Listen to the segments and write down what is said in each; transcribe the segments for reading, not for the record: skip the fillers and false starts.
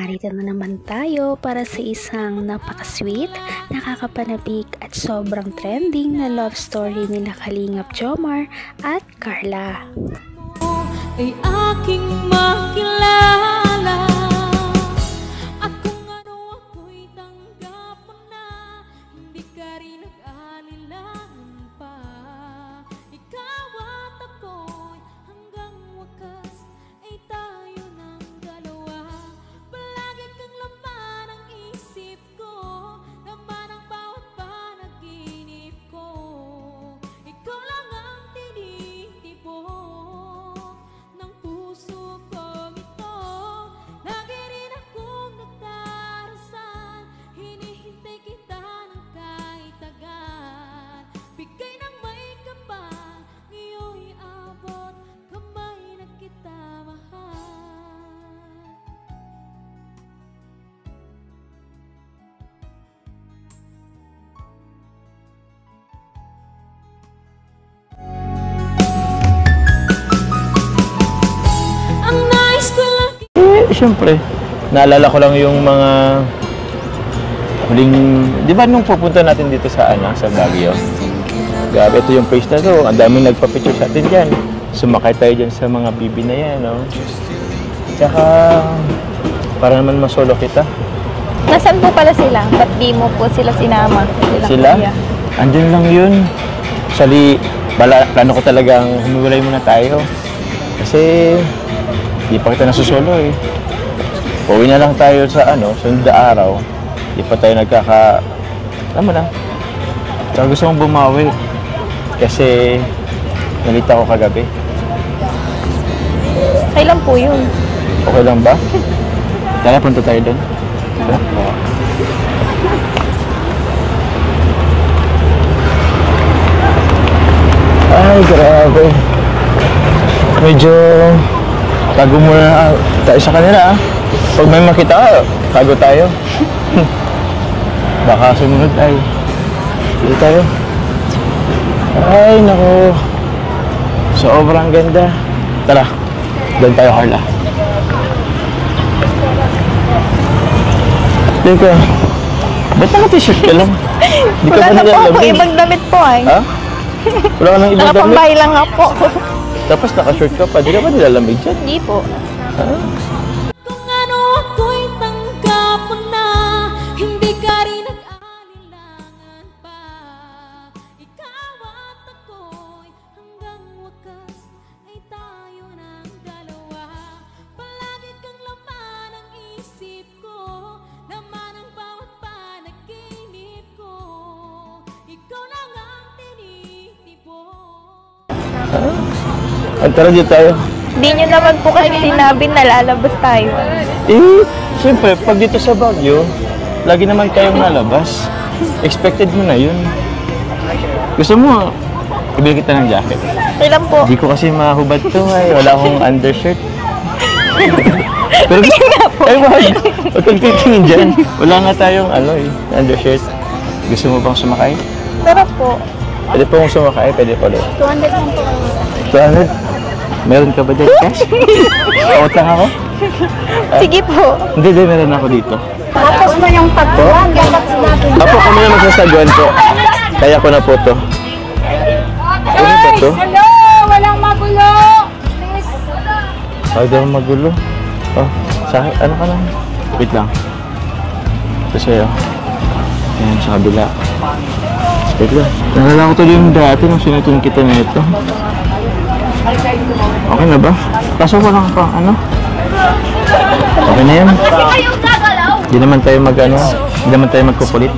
narito na naman tayo para sa isang napaka-sweet, nakakapanabik at sobrang trending na love story nila Kalingap Jomar at Carla. Ay aking makilala at kung ano ako'y tanggap mo na, hindi ka rin nag-alilangan pa. Ikaw at ako'y hanggang wakas ay tayo ng dalawa. Palagi kang laman ang isip ko, laman ang bawat panaginip ko. Ikaw lang ang tinitibo ng puso kong ito. Lagi rin akong nagdarasal, hinihintay kita ng kahit agad. Bigay ng may kapal, ngayon'y abot kamay na kita mahal. Ang nais ko lang Siyempre, naalala ko lang yung mga huling, di ba nung pupunta natin dito sa sa Baguio? Grabe, ito yung place na to. Ang daming nagpa-picture sa atin dyan. Sumakay tayo dyan sa mga bibi na yan, no? Tsaka, para naman masolo kita. Nasaan po pala sila? Ba't di mo po sila sinama? Sila? Kuya? Andyan lang yun. Actually, plano ko talagang humiwalay muna tayo. Kasi, di pa kita nasusolo eh. Uwi na lang tayo sa sunod na araw. Di pa tayo alam mo na. Tsaka gusto kong bumawi. Kasi, nalita ko kagabi. Kailan po yun? Okay lang ba? Tara, punta tayo doon. Ay, grabe. Medyo tago muna tayo sa kanila. Pag may makita, tago tayo. Baka sumunod ay dito tayo. Ay, naku. Sobrang ganda. Tara, doon tayo, Carla. Teka, ba't naka-t-shirt ka lang? Di ka Wala ba na po ako nilalamig? ibang damit po ay. Ha? Wala ka nang ibang damit? Nakapambahay lang nga po. Tapos naka-shirt ka pa. Di ka ba nilalamig dyan? Hindi po. Ha? kung ano ako'y tanggap mo na, hindi ka rin nag-alilangan pa. Ikaw at ako'y hanggang wakas ay tayo ng dalawa. Palagi kang laman ang isip ko, laman ang bawat panaginip ko. Ikaw lang ang tinitibo. Ang tara dito tayo. Hindi nyo naman po kasi sinabi na lalabas tayo. Eh, siyempre, pag dito sa Baguio, lagi naman tayong nalabas. Expected mo na yun. Gusto mo, ibili kita ng jacket. Kailan po? Hindi ko kasi mahubad to ay. Wala akong undershirt. Pero ay, wag. Huwag kang titingin dyan. Wala nga tayong undershirt. Gusto mo bang sumakay? Tara po. Pwede po kong sumakay, pwede pa ulit. 200 lang po. 200? Meron ka ba dyan, cash? Pautang ako? Sige po. Hindi, meron ako dito. Tapos mo yung pagkuhan. Apo, kami na magsasagwan po. Kaya ko na po to. Ano ba to? Hello! Walang magulo! Ay, daw magulo. Oh, sa akin, ano ka lang? Wait lang. Ito sa'yo. Ayan, sa kabila. Wait lang. Nalala ko tuloy yung dati nung sinutun kita na ito. Okay na ba? Kaso ko lang pa, Okay na yan. Hindi naman tayo hindi naman tayo magkukulit.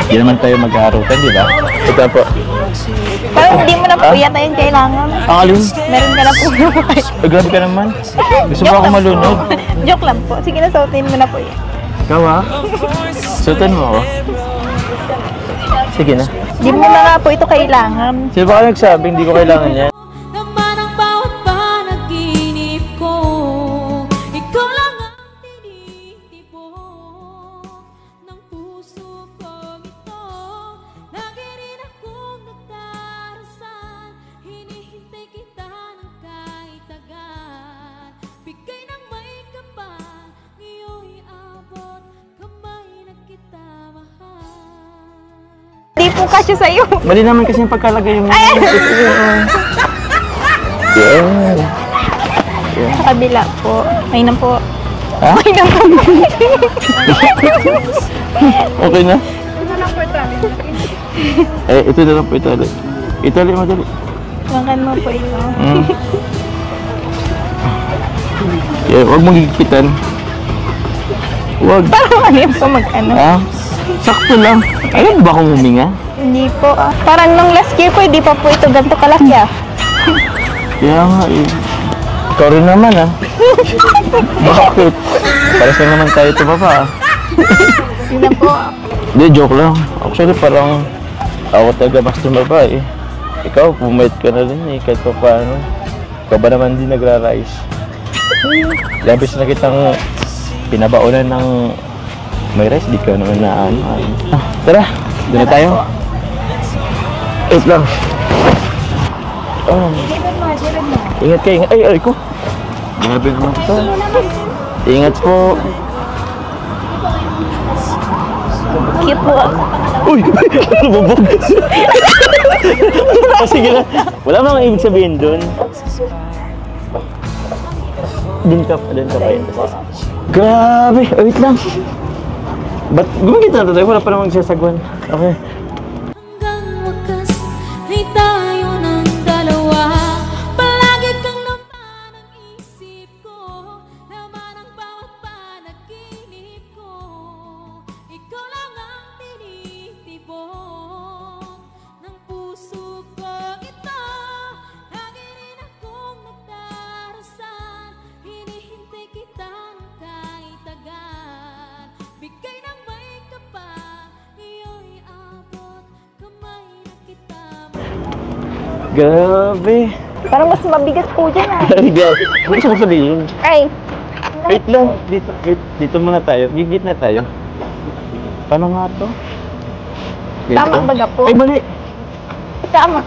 Hindi naman tayo maghaharutan, di ba? Ito po. Parang hindi mo na po yata yung kailangan. Ang alin? Meron ka na po. Ay, grabe ka naman. Gusto mo ako malunod? Joke lang po. Sige na, sautin mo na po yun. Ikaw ha? Sutan mo ako. Sige na. Hindi mo na nga po ito kailangan. Sino ba ka nagsabing hindi ko kailangan yan? Laman ang bawat panaginip ko, ikaw lang ang tinitibo ng puso kong ito. Lagi rin akong nagdarasal, hinihintay kita ng kahit agad. Bigay ng may kapal, ngayon'y kasya sa'yo. Mali naman kasi yung pagkalagay mo. Yan. Sa kabila po. May na po. Ha? May na po. Okay na? Eh, ito na lang po, ito ulit. Ito ulit, madali. Makan mo po ito. Yeah, huwag mong gigipitan. Huwag. Parang ano yung po mag-ano? Ha? Sakto lang. Ayaw ba akong huminga? Hindi po. Parang nung last year po, hindi pa po ito ganito kalaki ah. Kaya nga eh. Ikaw rin naman ah. Bakit? Para saan naman tayo tumaba ah. Hindi na po. Hindi, joke lang. Actually parang ako talaga mas tumaba eh. Ikaw, pumayat ka na rin eh. Kahit pa paano. Ikaw ba naman di nagra-rise? Labis na kitang pinabaunan ng may rice, di ka naman na ano. Tara, doon na tayo. Wait lang. Oh. Ingat kayo, ingat. Ay, ko. Grabe naman ito. Ingat po. Cute po. Uy! Lumubog! Sige lang. Wala namang ibig sabihin dun. Dun ka pa yun. Grabe! Wait lang. Ba't gumagit na tayo? Wala pa namang sasagwan. Okay. Hanggang wakas ay tayo ng dalawa. Palagi kang laman ang isip ko, laman ang bawat panaginip ko. Ikaw lang ang tinitibok ng puso ko ito. Lagi rin akong nagdarasal, hinihintay kita ng kahit agad. Bigay ng may kapal, iyo'y abot, kamay na kita. Grabe! Parang mas mabigat po dyan ah. Grabe! Gusto ko sabihin. Ay. Wait lang. Dito muna tayo. Gigit na tayo. Paano nga to? Tama ba po? Ay, mali! Tama.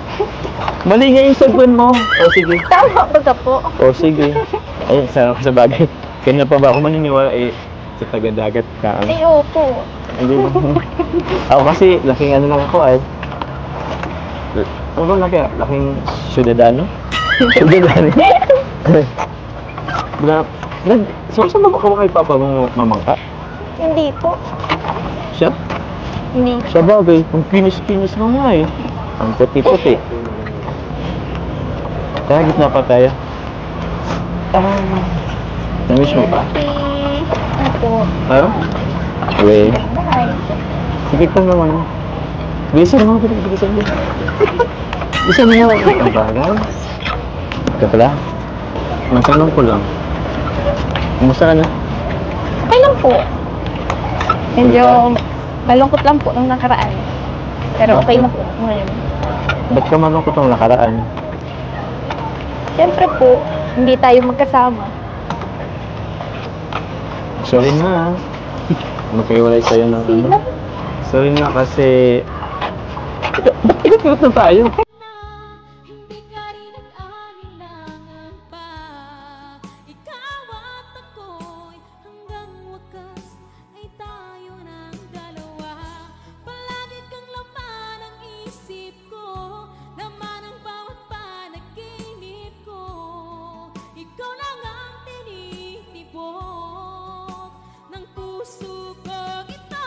Mali nga yung sagwan mo. O, sige. Tama ba po? O, sige. Ay, sana ko sa bagay. Kanya pa ba ako maniniwala eh sa taga-dagat ka? Ay, opo. Hindi ba? Ako kasi, laking ano lang ako ay. Ano ba laki? Laking syudadano? Syudadano? So, saan ba kay Papa mo mamangka? Hindi po. Siya? Hindi. Sa bagay, ang kinis-kinis mo nga eh. Ang puti-puti. Kaya gitna pa tayo. Namiss mo ba? Opo. Ha? Wait. Bye. Sige ka naman. Bilisan mo, bilisan mo. Bilisan mo naman. Ang bagay. Ika pala. Matanong ko lang. Kumusta ka na? Okay lang po. Medyo malungkot lang po nung nakaraan. Pero okay na po ngayon. Ba't ka malungkot ang nakaraan? Siyempre po, hindi tayo magkasama. Sorry na. Magkaiwalay tayo ng ano. Sorry na kasi... Ba't ikot-ikot na tayo? Hindi ka rin nag-alinlangan pa. Ikaw at ako'y hanggang wakas ay tayo ng dalawa. Palagi kang laman ang isip ko, laman ang bawat panaginip ko. Ikaw lang ang tinitibok ng puso ko ito.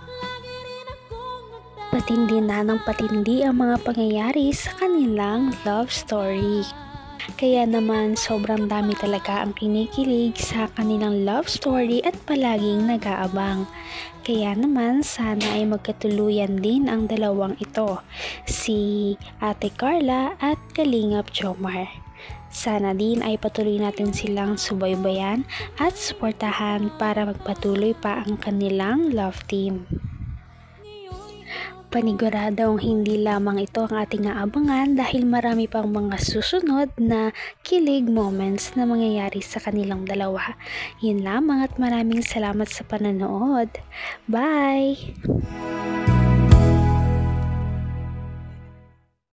Lagi rin akong Patindi na ng patindi ang mga pangyayari sa kanilang love story. Kaya naman sobrang dami talaga ang kinikilig sa kanilang love story at palaging nag-aabang. Kaya naman sana ay magkatuluyan din ang dalawang ito, si Ate Carla at Kalingap Jomar. Sana din ay patuloy natin silang subaybayan at suportahan para magpatuloy pa ang kanilang love team. Paniguradong hindi lamang ito ang ating aabangan dahil marami pang mga susunod na kilig moments na mangyayari sa kanilang dalawa. Yun lamang at maraming salamat sa panonood. Bye!